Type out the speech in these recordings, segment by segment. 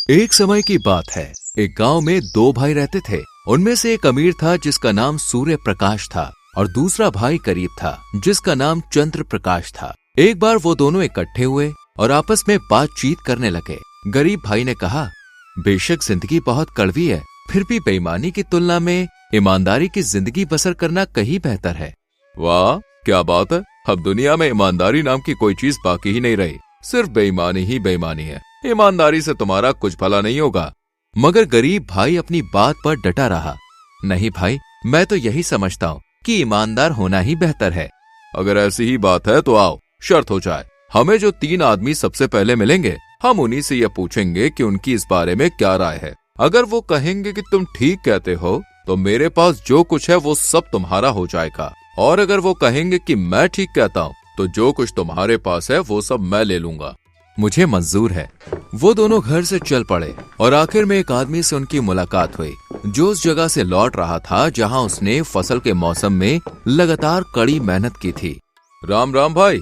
एक समय की बात है। एक गांव में दो भाई रहते थे। उनमें से एक अमीर था जिसका नाम सूर्य प्रकाश था और दूसरा भाई गरीब था जिसका नाम चंद्र प्रकाश था। एक बार वो दोनों इकट्ठे हुए और आपस में बातचीत करने लगे। गरीब भाई ने कहा, बेशक जिंदगी बहुत कड़वी है, फिर भी बेईमानी की तुलना में ईमानदारी की जिंदगी बसर करना कहीं बेहतर है। वाह, क्या बात है। अब दुनिया में ईमानदारी नाम की कोई चीज बाकी ही नहीं रही, सिर्फ बेईमानी ही बेईमानी है। ईमानदारी से तुम्हारा कुछ भला नहीं होगा। मगर गरीब भाई अपनी बात पर डटा रहा। नहीं भाई, मैं तो यही समझता हूँ कि ईमानदार होना ही बेहतर है। अगर ऐसी ही बात है तो आओ शर्त हो जाए। हमें जो 3 आदमी सबसे पहले मिलेंगे, हम उन्हीं से यह पूछेंगे कि उनकी इस बारे में क्या राय है। अगर वो कहेंगे कि तुम ठीक कहते हो तो मेरे पास जो कुछ है वो सब तुम्हारा हो जाएगा, और अगर वो कहेंगे कि मैं ठीक कहता हूँ तो जो कुछ तुम्हारे पास है वो सब मैं ले लूंगा। मुझे मंजूर है। वो दोनों घर से चल पड़े और आखिर में एक आदमी से उनकी मुलाकात हुई जो उस जगह से लौट रहा था जहां उसने फसल के मौसम में लगातार कड़ी मेहनत की थी। राम राम भाई।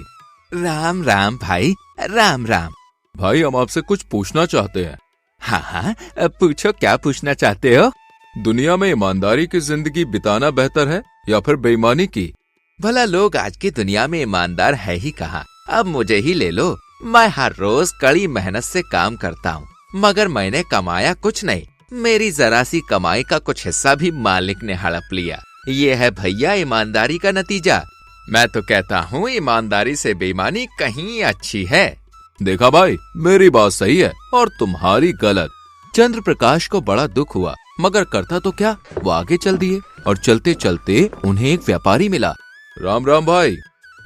राम राम भाई, राम राम। भाई, हम आपसे कुछ पूछना चाहते हैं। हाँ, पूछो, क्या पूछना चाहते हो? दुनिया में ईमानदारी की जिंदगी बिताना बेहतर है या फिर बेईमानी की? भला लोग आज की दुनिया में ईमानदार है ही कहाँ। अब मुझे ही ले लो, मैं हर रोज कड़ी मेहनत से काम करता हूँ, मगर मैंने कमाया कुछ नहीं। मेरी जरा सी कमाई का कुछ हिस्सा भी मालिक ने हड़प लिया। ये है भैया ईमानदारी का नतीजा। मैं तो कहता हूँ ईमानदारी से बेईमानी कहीं अच्छी है। देखा भाई, मेरी बात सही है और तुम्हारी गलत। चंद्र प्रकाश को बड़ा दुख हुआ, मगर करता तो क्या, वो आगे चल दिए और चलते चलते उन्हें एक व्यापारी मिला। राम राम भाई।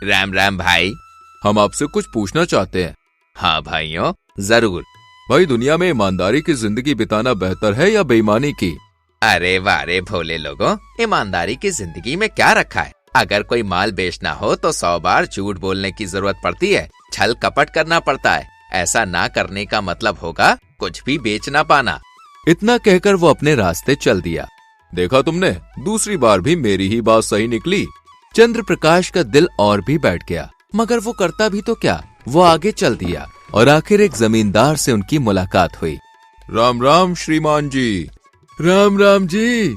राम राम भाई। हम आपसे कुछ पूछना चाहते हैं। हाँ भाइयों, जरूर। भाई, दुनिया में ईमानदारी की जिंदगी बिताना बेहतर है या बेईमानी की? अरे वारे भोले लोगों, ईमानदारी की जिंदगी में क्या रखा है। अगर कोई माल बेचना हो तो 100 बार झूठ बोलने की जरूरत पड़ती है, छल कपट करना पड़ता है। ऐसा ना करने का मतलब होगा कुछ भी बेच ना पाना। इतना कहकर वो अपने रास्ते चल दिया। देखा तुमने, दूसरी बार भी मेरी ही बात सही निकली। चंद्र प्रकाश का दिल और भी बैठ गया, मगर वो करता भी तो क्या, वो आगे चल दिया और आखिर एक जमींदार से उनकी मुलाकात हुई। राम राम श्रीमान जी। राम राम जी।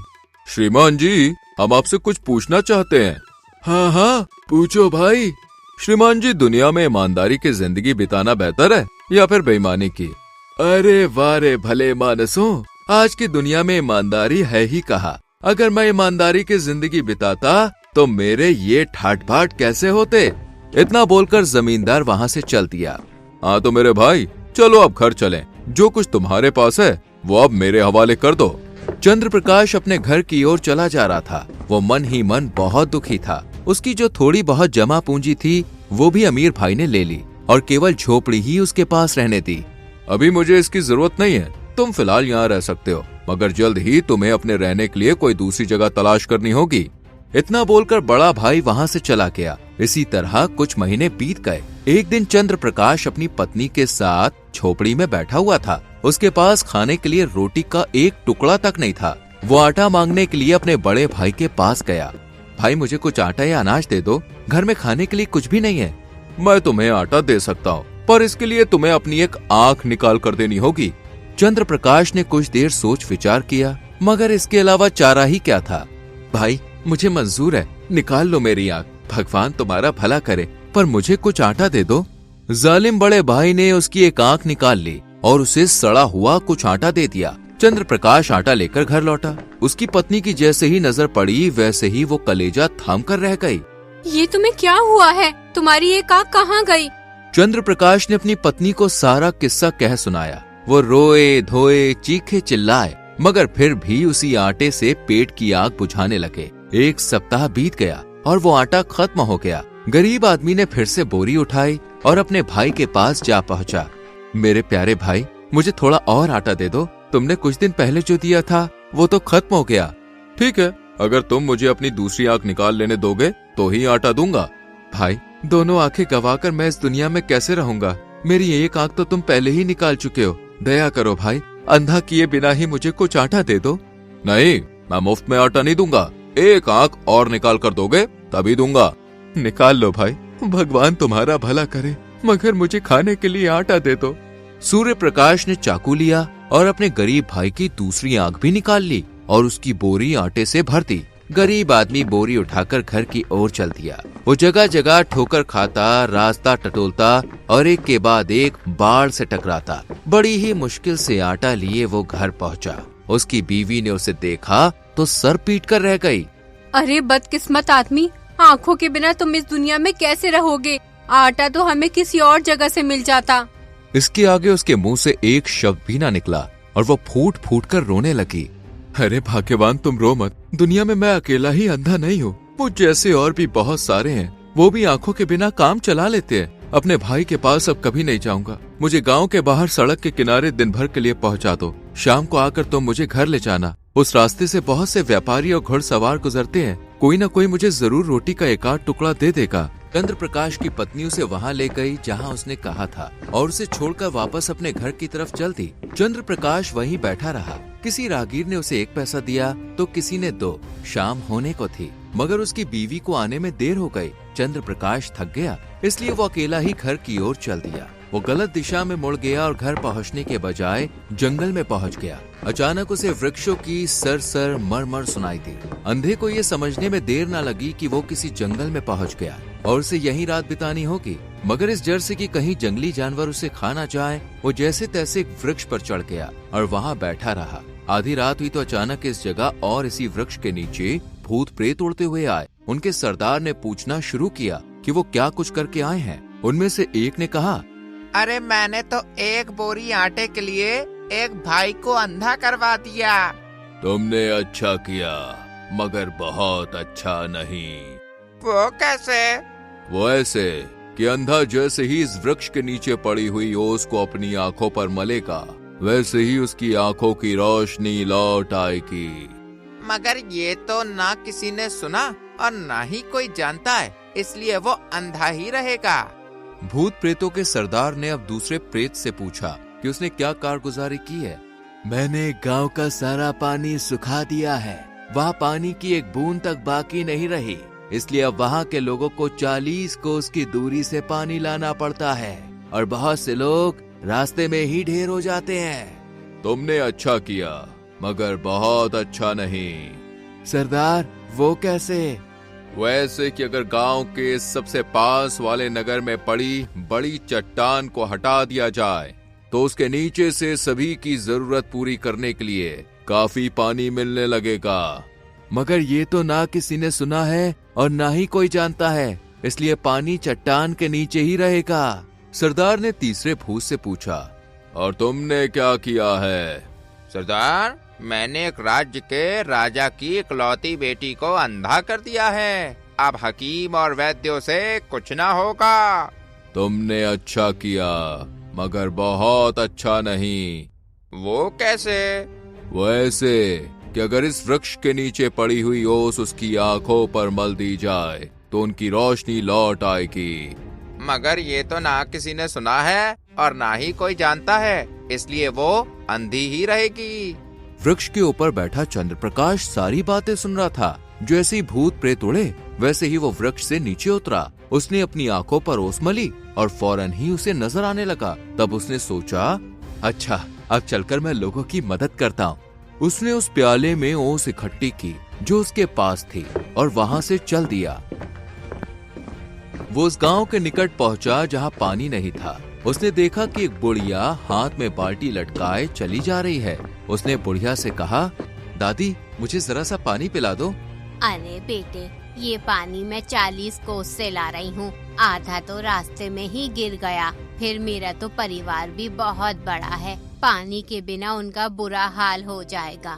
श्रीमान जी, हम आपसे कुछ पूछना चाहते हैं। हाँ हाँ, पूछो भाई। श्रीमान जी, दुनिया में ईमानदारी की जिंदगी बिताना बेहतर है या फिर बेईमानी की? अरे वारे भले मानसों, आज की दुनिया में ईमानदारी है ही कहाँ। अगर मैं ईमानदारी की जिंदगी बिताता तो मेरे ये ठाट बाट कैसे होते। इतना बोलकर जमींदार वहाँ से चल दिया। हाँ तो मेरे भाई, चलो अब घर चलें। जो कुछ तुम्हारे पास है वो अब मेरे हवाले कर दो। चंद्र प्रकाश अपने घर की ओर चला जा रहा था। वो मन ही मन बहुत दुखी था। उसकी जो थोड़ी बहुत जमा पूंजी थी वो भी अमीर भाई ने ले ली और केवल झोपड़ी ही उसके पास रहने दी। अभी मुझे इसकी जरूरत नहीं है, तुम फिलहाल यहाँ रह सकते हो, मगर जल्द ही तुम्हें अपने रहने के लिए कोई दूसरी जगह तलाश करनी होगी। इतना बोलकर बड़ा भाई वहाँ से चला गया। इसी तरह कुछ महीने बीत गए। एक दिन चंद्र प्रकाश अपनी पत्नी के साथ झोपड़ी में बैठा हुआ था। उसके पास खाने के लिए रोटी का एक टुकड़ा तक नहीं था। वो आटा मांगने के लिए अपने बड़े भाई के पास गया। भाई, मुझे कुछ आटा या अनाज दे दो, घर में खाने के लिए कुछ भी नहीं है। मैं तुम्हें आटा दे सकता हूँ, पर इसके लिए तुम्हें अपनी एक आँख निकाल कर देनी होगी। चंद्र प्रकाश ने कुछ देर सोच विचार किया, मगर इसके अलावा चारा ही क्या था। भाई, मुझे मंजूर है, निकाल लो मेरी आँख। भगवान तुम्हारा भला करे, पर मुझे कुछ आटा दे दो। जालिम बड़े भाई ने उसकी एक आँख निकाल ली और उसे सड़ा हुआ कुछ आटा दे दिया। चंद्र प्रकाश आटा लेकर घर लौटा। उसकी पत्नी की जैसे ही नजर पड़ी वैसे ही वो कलेजा थाम कर रह गई। ये तुम्हें क्या हुआ है? तुम्हारी एक आँख कहाँ गई? चंद्र प्रकाश ने अपनी पत्नी को सारा किस्सा कह सुनाया। वो रोए धोए चीखे चिल्लाए, मगर फिर भी उसी आटे से पेट की आग बुझाने लगे। 1 सप्ताह बीत गया और वो आटा खत्म हो गया। गरीब आदमी ने फिर से बोरी उठाई और अपने भाई के पास जा पहुंचा। मेरे प्यारे भाई, मुझे थोड़ा और आटा दे दो। तुमने कुछ दिन पहले जो दिया था वो तो खत्म हो गया। ठीक है, अगर तुम मुझे अपनी दूसरी आँख निकाल लेने दोगे तो ही आटा दूंगा। भाई, दोनों आंखें गवाकर मैं इस दुनिया में कैसे रहूंगा। मेरी एक आँख तो तुम पहले ही निकाल चुके हो। दया करो भाई, अंधा किए बिना ही मुझे कुछ आटा दे दो। नहीं, मैं मुफ्त में आटा नहीं दूंगा। एक आँख और निकाल कर दोगे तभी दूंगा। निकाल लो भाई, भगवान तुम्हारा भला करे, मगर मुझे खाने के लिए आटा दे दो। सूर्य प्रकाश ने चाकू लिया और अपने गरीब भाई की दूसरी आंख भी निकाल ली और उसकी बोरी आटे से भर दी। गरीब आदमी बोरी उठाकर घर की ओर चल दिया। वो जगह जगह ठोकर खाता, रास्ता टटोलता और एक के बाद एक बाढ़ से टकराता। बड़ी ही मुश्किल से आटा लिए वो घर पहुंचा। उसकी बीवी ने उसे देखा तो सर पीट कर रह गई। अरे बदकिस्मत आदमी, आँखों के बिना तुम इस दुनिया में कैसे रहोगे? आटा तो हमें किसी और जगह से मिल जाता। इसके आगे उसके मुंह से एक शब्द भी ना निकला और वो फूट फूट कर रोने लगी। अरे भाग्यवान, तुम रो मत। दुनिया में मैं अकेला ही अंधा नहीं हूँ। मुझ जैसे और भी बहुत सारे हैं, वो भी आंखों के बिना काम चला लेते हैं। अपने भाई के पास अब कभी नहीं जाऊंगा। मुझे गांव के बाहर सड़क के किनारे दिन भर के लिए पहुंचा दो। शाम को आकर तुम मुझे घर ले जाना। उस रास्ते से बहुत से व्यापारी और घुड़सवार गुजरते हैं। कोई न कोई मुझे जरूर रोटी का एक आध टुकड़ा दे देगा। चंद्र प्रकाश की पत्नी उसे वहाँ ले गई जहाँ उसने कहा था और उसे छोड़कर वापस अपने घर की तरफ चल दी। चंद्र प्रकाश वहीं बैठा रहा। किसी राहगीर ने उसे 1 पैसा दिया तो किसी ने 2। शाम होने को थी मगर उसकी बीवी को आने में देर हो गई। चंद्र प्रकाश थक गया, इसलिए वो अकेला ही घर की ओर चल दिया। वो गलत दिशा में मुड़ गया और घर पहुंचने के बजाय जंगल में पहुंच गया। अचानक उसे वृक्षों की सरसर मरमर सुनाई दी। अंधे को ये समझने में देर न लगी कि वो किसी जंगल में पहुंच गया और उसे यहीं रात बितानी होगी। मगर इस डर से कि कहीं जंगली जानवर उसे खा ना जाए, वो जैसे तैसे एक वृक्ष पर चढ़ गया और वहाँ बैठा रहा। आधी रात हुई तो अचानक इस जगह और इसी वृक्ष के नीचे भूत प्रेत उड़ते हुए आए। उनके सरदार ने पूछना शुरू किया कि वो क्या कुछ करके आए हैं। उनमें से एक ने कहा, अरे मैंने तो 1 बोरी आटे के लिए एक भाई को अंधा करवा दिया। तुमने अच्छा किया, मगर बहुत अच्छा नहीं। वो कैसे? वो ऐसे कि अंधा जैसे ही इस वृक्ष के नीचे पड़ी हुई ओस को अपनी आंखों पर मलेगा, वैसे ही उसकी आंखों की रोशनी लौट आएगी। मगर ये तो ना किसी ने सुना और ना ही कोई जानता है, इसलिए वो अंधा ही रहेगा। भूत प्रेतों के सरदार ने अब दूसरे प्रेत से पूछा कि उसने क्या कारगुजारी की है। मैंने गांव का सारा पानी सुखा दिया है। वहाँ पानी की एक बूंद तक बाकी नहीं रही, इसलिए अब वहाँ के लोगों को 40 कोस की दूरी से पानी लाना पड़ता है और बहुत से लोग रास्ते में ही ढेर हो जाते हैं। तुमने अच्छा किया, मगर बहुत अच्छा नहीं। सरदार, वो कैसे? वैसे कि अगर गांव के सबसे पास वाले नगर में पड़ी बड़ी चट्टान को हटा दिया जाए तो उसके नीचे से सभी की जरूरत पूरी करने के लिए काफी पानी मिलने लगेगा। मगर ये तो ना किसी ने सुना है और ना ही कोई जानता है, इसलिए पानी चट्टान के नीचे ही रहेगा। सरदार ने तीसरे भूत से पूछा, और तुमने क्या किया है? सरदार, मैंने एक राज्य के राजा की इकलौती बेटी को अंधा कर दिया है। अब हकीम और वैद्यों से कुछ ना होगा। तुमने अच्छा किया, मगर बहुत अच्छा नहीं। वो कैसे? वैसे कि अगर इस वृक्ष के नीचे पड़ी हुई ओस उसकी आंखों पर मल दी जाए तो उनकी रोशनी लौट आएगी। मगर ये तो ना किसी ने सुना है और ना ही कोई जानता है, इसलिए वो अंधी ही रहेगी। वृक्ष के ऊपर बैठा चंद्र प्रकाश सारी बातें सुन रहा था। जैसे ही भूत प्रेत उड़े वैसे ही वो वृक्ष से नीचे उतरा। उसने अपनी आंखों पर ओस मली और फौरन ही उसे नजर आने लगा। तब उसने सोचा, अच्छा अब चलकर मैं लोगों की मदद करता हूँ। उसने उस प्याले में ओस इकट्ठी की जो उसके पास थी और वहाँ से चल दिया। वो उस गांव के निकट पहुंचा जहाँ पानी नहीं था। उसने देखा कि एक बुढ़िया हाथ में बाल्टी लटकाए चली जा रही है। उसने बुढ़िया से कहा, दादी मुझे जरा सा पानी पिला दो। अरे बेटे, ये पानी मैं 40 कोस से ला रही हूँ। आधा तो रास्ते में ही गिर गया। फिर मेरा तो परिवार भी बहुत बड़ा है, पानी के बिना उनका बुरा हाल हो जाएगा।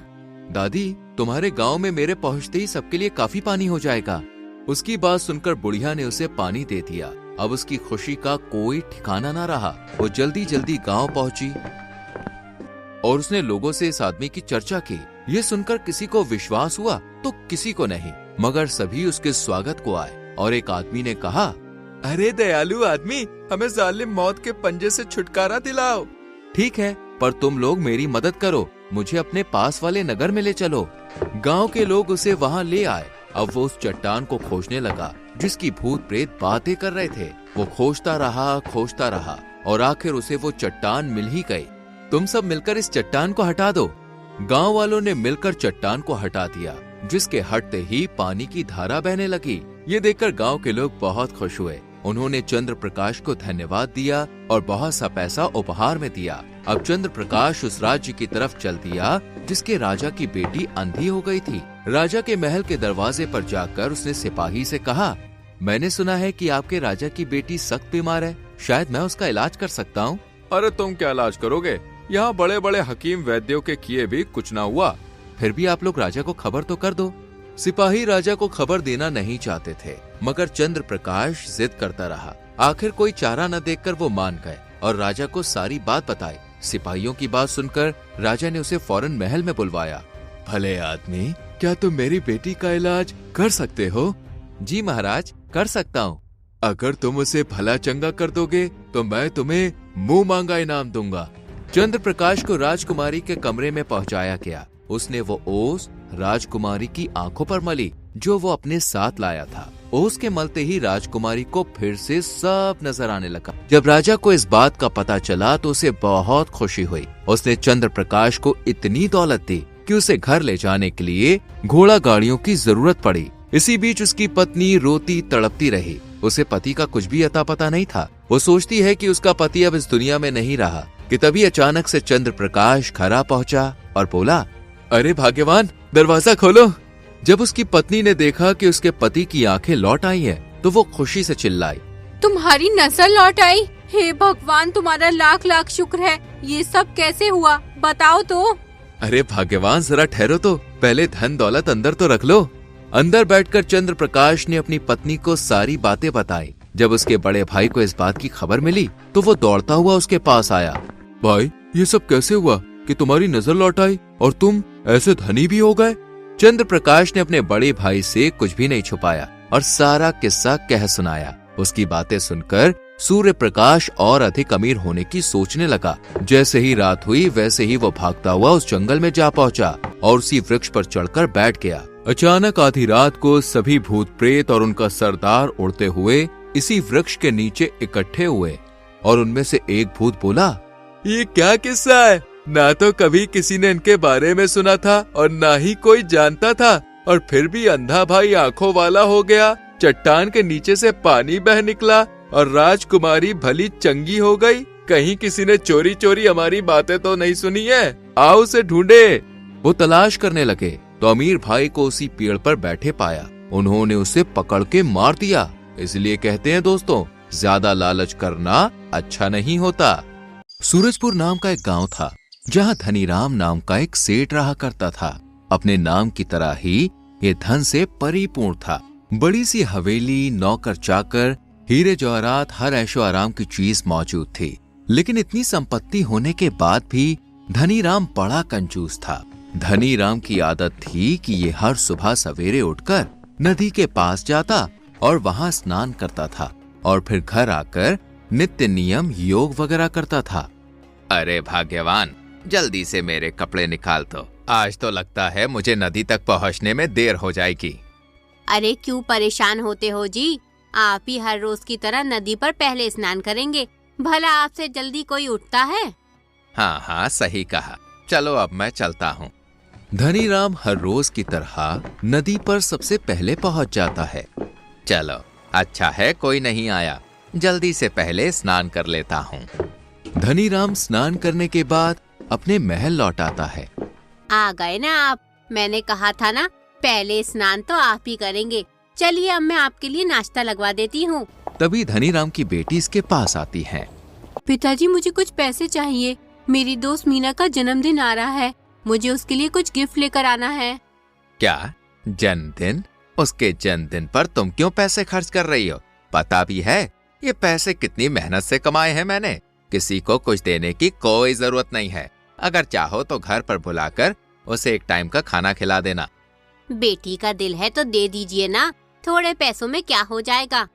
दादी, तुम्हारे गांव में मेरे पहुंचते ही सबके लिए काफी पानी हो जाएगा। उसकी बात सुनकर बुढ़िया ने उसे पानी दे दिया। अब उसकी खुशी का कोई ठिकाना न रहा। वो जल्दी जल्दी गांव पहुंची और उसने लोगों से इस आदमी की चर्चा की। ये सुनकर किसी को विश्वास हुआ तो किसी को नहीं, मगर सभी उसके स्वागत को आए। और एक आदमी ने कहा, अरे दयालु आदमी, हमें जालिम मौत के पंजे से छुटकारा दिलाओ। ठीक है, पर तुम लोग मेरी मदद करो, मुझे अपने पास वाले नगर में ले चलो। गांव के लोग उसे वहां ले आए। अब वो उस चट्टान को खोजने लगा जिसकी भूत प्रेत बातें कर रहे थे। वो खोजता रहा और आखिर उसे वो चट्टान मिल ही गई। तुम सब मिलकर इस चट्टान को हटा दो। गांव वालों ने मिलकर चट्टान को हटा दिया, जिसके हटते ही पानी की धारा बहने लगी। ये देखकर गांव के लोग बहुत खुश हुए। उन्होंने चंद्र प्रकाश को धन्यवाद दिया और बहुत सा पैसा उपहार में दिया। अब चंद्र प्रकाश उस राज्य की तरफ चल दिया जिसके राजा की बेटी अंधी हो गई थी। राजा के महल के दरवाजे पर जाकर उसने सिपाही से कहा, मैंने सुना है कि आपके राजा की बेटी सख्त बीमार है, शायद मैं उसका इलाज कर सकता हूँ। अरे तुम क्या इलाज करोगे? यहाँ बड़े बड़े हकीम वैद्यों के किए भी कुछ ना हुआ। फिर भी आप लोग राजा को खबर तो कर दो। सिपाही राजा को खबर देना नहीं चाहते थे, मगर चंद्र प्रकाश जिद करता रहा। आखिर कोई चारा न देखकर वो मान गए और राजा को सारी बात बताई। सिपाहियों की बात सुनकर राजा ने उसे फौरन महल में बुलवाया। भले आदमी, क्या तुम मेरी बेटी का इलाज कर सकते हो? जी महाराज, कर सकता हूँ। अगर तुम उसे भला चंगा कर दोगे तो मैं तुम्हें मुंह मांगा इनाम दूंगा। चंद्र प्रकाश को राजकुमारी के कमरे में पहुंचाया गया। उसने वो ओस राजकुमारी की आंखों पर मली जो वो अपने साथ लाया था। ओस के मलते ही राजकुमारी को फिर से सब नजर आने लगा। जब राजा को इस बात का पता चला तो उसे बहुत खुशी हुई। उसने चंद्र प्रकाश को इतनी दौलत दी कि उसे घर ले जाने के लिए घोड़ा गाड़ियों की जरूरत पड़ी। इसी बीच उसकी पत्नी रोती तड़पती रही। उसे पति का कुछ भी अता पता नहीं था। वो सोचती है कि उसका पति अब इस दुनिया में नहीं रहा कि तभी अचानक से चंद्र प्रकाश घर आ पहुंचा और बोला, अरे भाग्यवान, दरवाजा खोलो। जब उसकी पत्नी ने देखा कि उसके पति की आंखें लौट आई हैं, तो वो खुशी से चिल्लाई, तुम्हारी नजर लौट आई? हे भगवान, तुम्हारा लाख लाख शुक्र है। ये सब कैसे हुआ, बताओ तो। अरे भाग्यवान, जरा ठहरो तो, पहले धन दौलत अंदर तो रख लो। अंदर बैठकर चंद्र प्रकाश ने अपनी पत्नी को सारी बातें बताई। जब उसके बड़े भाई को इस बात की खबर मिली तो वो दौड़ता हुआ उसके पास आया। भाई, ये सब कैसे हुआ कि तुम्हारी नजर लौट आई और तुम ऐसे धनी भी हो गए? चंद्र प्रकाश ने अपने बड़े भाई से कुछ भी नहीं छुपाया और सारा किस्सा कह सुनाया। उसकी बातें सुनकर सूर्य प्रकाश और अधिक अमीर होने की सोचने लगा। जैसे ही रात हुई वैसे ही वो भागता हुआ उस जंगल में जा पहुंचा और उसी वृक्ष पर चढ़कर बैठ गया। अचानक आधी रात को सभी भूत प्रेत और उनका सरदार उड़ते हुए इसी वृक्ष के नीचे इकट्ठे हुए और उनमें से एक भूत बोला, ये क्या किस्सा है? ना तो कभी किसी ने इनके बारे में सुना था और ना ही कोई जानता था, और फिर भी अंधा भाई आंखों वाला हो गया, चट्टान के नीचे से पानी बह निकला और राजकुमारी भली चंगी हो गई। कहीं किसी ने चोरी चोरी हमारी बातें तो नहीं सुनी है? आओ उसे ढूंढे। वो तलाश करने लगे तो अमीर भाई को उसी पेड़ पर बैठे पाया। उन्होंने उसे पकड़ के मार दिया। इसलिए कहते हैं दोस्तों, ज्यादा लालच करना अच्छा नहीं होता। सूरजपुर नाम का एक गांव था जहां धनीराम नाम का एक सेठ रहा करता था। अपने नाम की तरह ही ये धन से परिपूर्ण था। बड़ी सी हवेली, नौकर चाकर, हीरे जवाहरात, हर ऐशो आराम की चीज मौजूद थी। लेकिन इतनी संपत्ति होने के बाद भी धनीराम बड़ा कंजूस था। धनीराम की आदत थी कि ये हर सुबह सवेरे उठकर नदी के पास जाता और वहां स्नान करता था और फिर घर आकर नित्य नियम योग वगैरह करता था। अरे भाग्यवान, जल्दी से मेरे कपड़े निकाल दो। आज तो लगता है मुझे नदी तक पहुंचने में देर हो जाएगी। अरे क्यों परेशान होते हो जी? आप ही हर रोज की तरह नदी पर पहले स्नान करेंगे। भला आपसे जल्दी कोई उठता है? हाँ हाँ, सही कहा। चलो अब मैं चलता हूँ। धनीराम हर रोज की तरह नदी पर सबसे पहले पहुंच जाता है। चलो, अच्छा है कोई नहीं आया, जल्दी से पहले स्नान कर लेता हूँ। धनीराम स्नान करने के बाद अपने महल लौट आता है। आ गए ना आप? मैंने कहा था ना, पहले स्नान तो आप ही करेंगे। चलिए अब मैं आपके लिए नाश्ता लगवा देती हूँ। तभी धनीराम की बेटी इसके पास आती है। पिताजी, मुझे कुछ पैसे चाहिए। मेरी दोस्त मीना का जन्मदिन आ रहा है, मुझे उसके लिए कुछ गिफ्ट लेकर आना है। क्या जन्मदिन? उसके जन्मदिन पर तुम क्यों पैसे खर्च कर रही हो? पता भी है ये पैसे कितनी मेहनत से कमाए हैं मैंने। किसी को कुछ देने की कोई जरूरत नहीं है। अगर चाहो तो घर पर बुलाकर उसे एक टाइम का खाना खिला देना। बेटी का दिल है तो दे दीजिए ना, थोड़े पैसों में क्या हो जाएगा।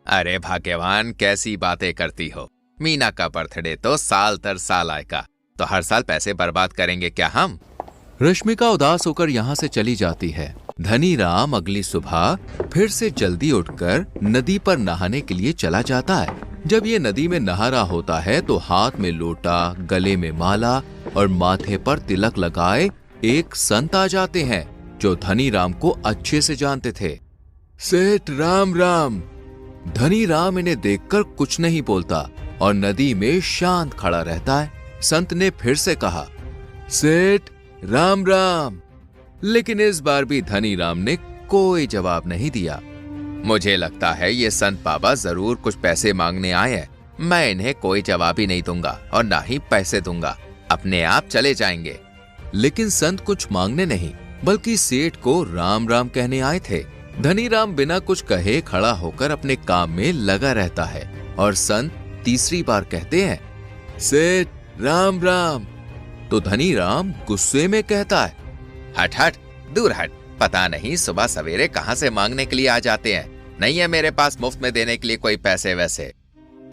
अरे भाग्यवान, कैसी बातें करती हो? मीना का बर्थडे तो साल दर साल आएगा, तो हर साल पैसे बर्बाद करेंगे क्या हम? रश्मिका उदास होकर यहाँ से चली जाती है। धनीराम अगली सुबह फिर से जल्दी उठकर नदी पर नहाने के लिए चला जाता है। जब ये नदी में नहा रहा होता है तो हाथ में लोटा, गले में माला और माथे पर तिलक लगाए एक संत आ जाते हैं जो धनी राम को अच्छे से जानते थे। सेठ राम राम। धनी राम इन्हें देखकर कुछ नहीं बोलता और नदी में शांत खड़ा रहता है। संत ने फिर से कहा, सेठ राम राम। लेकिन इस बार भी धनी राम ने कोई जवाब नहीं दिया। मुझे लगता है ये संत बाबा जरूर कुछ पैसे मांगने आए हैं। मैं इन्हें कोई जवाब ही नहीं दूंगा और ना ही पैसे दूंगा, अपने आप चले जाएंगे। लेकिन संत कुछ मांगने नहीं बल्कि सेठ को राम राम कहने आए थे। धनी राम बिना कुछ कहे खड़ा होकर अपने काम में लगा रहता है और संत तीसरी बार कहते हैं, सेठ राम राम। तो धनी राम गुस्से में कहता है, हट हट, दूर हट। पता नहीं सुबह सवेरे कहां से मांगने के लिए आ जाते हैं। नहीं है मेरे पास मुफ्त में देने के लिए कोई पैसे वैसे।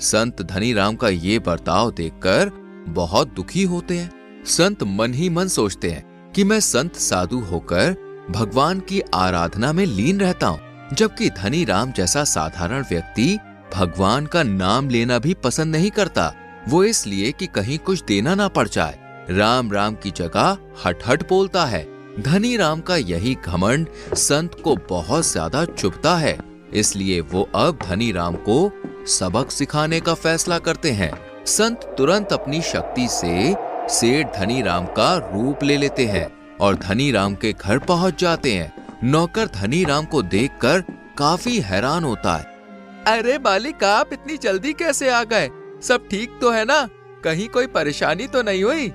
संत धनी राम का ये बर्ताव देखकर बहुत दुखी होते हैं। संत मन ही मन सोचते हैं कि मैं संत साधु होकर भगवान की आराधना में लीन रहता हूँ, जबकि धनी राम जैसा साधारण व्यक्ति भगवान का नाम लेना भी पसंद नहीं करता। वो इसलिए कि कहीं कुछ देना ना पड़ जाए। राम राम की जगह हट हट बोलता है। धनी राम का यही घमंड संत को बहुत ज्यादा चुभता है, इसलिए वो अब धनी राम को सबक सिखाने का फैसला करते हैं। संत तुरंत अपनी शक्ति से सेठ धनी राम का रूप ले लेते हैं और धनी राम के घर पहुंच जाते हैं। नौकर धनी राम को देखकर काफी हैरान होता है। अरे मालिक, आप इतनी जल्दी कैसे आ गए? सब ठीक तो है ना? कहीं कोई परेशानी तो नहीं हुई?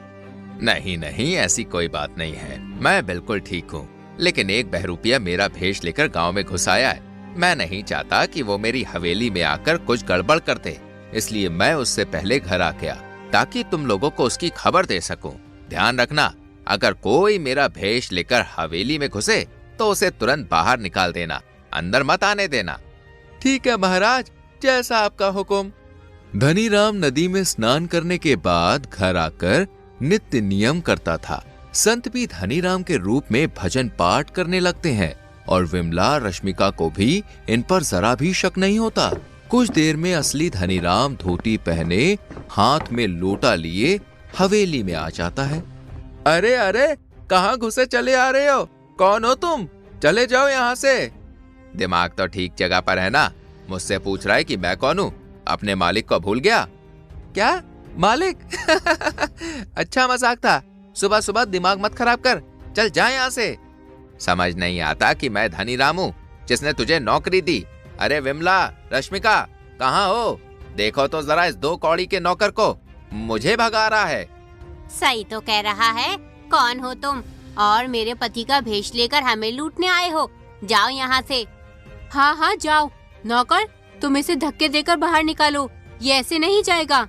नहीं नहीं, ऐसी कोई बात नहीं है, मैं बिल्कुल ठीक हूँ। लेकिन एक बहरूपिया मेरा भेष लेकर गांव में घुस आया है। मैं नहीं चाहता कि वो मेरी हवेली में आकर कुछ गड़बड़ कर दे, इसलिए मैं उससे पहले घर आ गया ताकि तुम लोगों को उसकी खबर दे सकूं। ध्यान रखना, अगर कोई मेरा भेष लेकर हवेली में घुसे तो उसे तुरंत बाहर निकाल देना, अंदर मत आने देना। ठीक है महाराज, जैसा आपका हुक्म। धनी राम नदी में स्नान करने के बाद घर आकर नित्य नियम करता था। संत भी धनी राम के रूप में भजन पाठ करने लगते हैं और विमला रश्मिका को भी इन पर जरा भी शक नहीं होता। कुछ देर में असली धनी राम धोती पहने, हाथ में लोटा लिए हवेली में आ जाता है। अरे अरे, कहाँ घुसे चले आ रहे हो? कौन हो तुम? चले जाओ यहाँ से। दिमाग तो ठीक जगह पर है ना? मुझसे पूछ रहा है कि मैं कौन हूँ? अपने मालिक को भूल गया क्या? मालिक? अच्छा मजाक था। सुबह सुबह दिमाग मत खराब कर, चल जा यहाँ से। समझ नहीं आता कि मैं धनी राम हूँ जिसने तुझे नौकरी दी। अरे विमला, रश्मिका, कहाँ हो? देखो तो जरा इस 2 कौड़ी के नौकर को, मुझे भगा रहा है। सही तो कह रहा है। कौन हो तुम और मेरे पति का भेष लेकर हमें लूटने आए हो? जाओ यहाँ से। हाँ हाँ जाओ। नौकर, तुम इसे धक्के देकर बाहर निकालो, ये ऐसे नहीं जाएगा।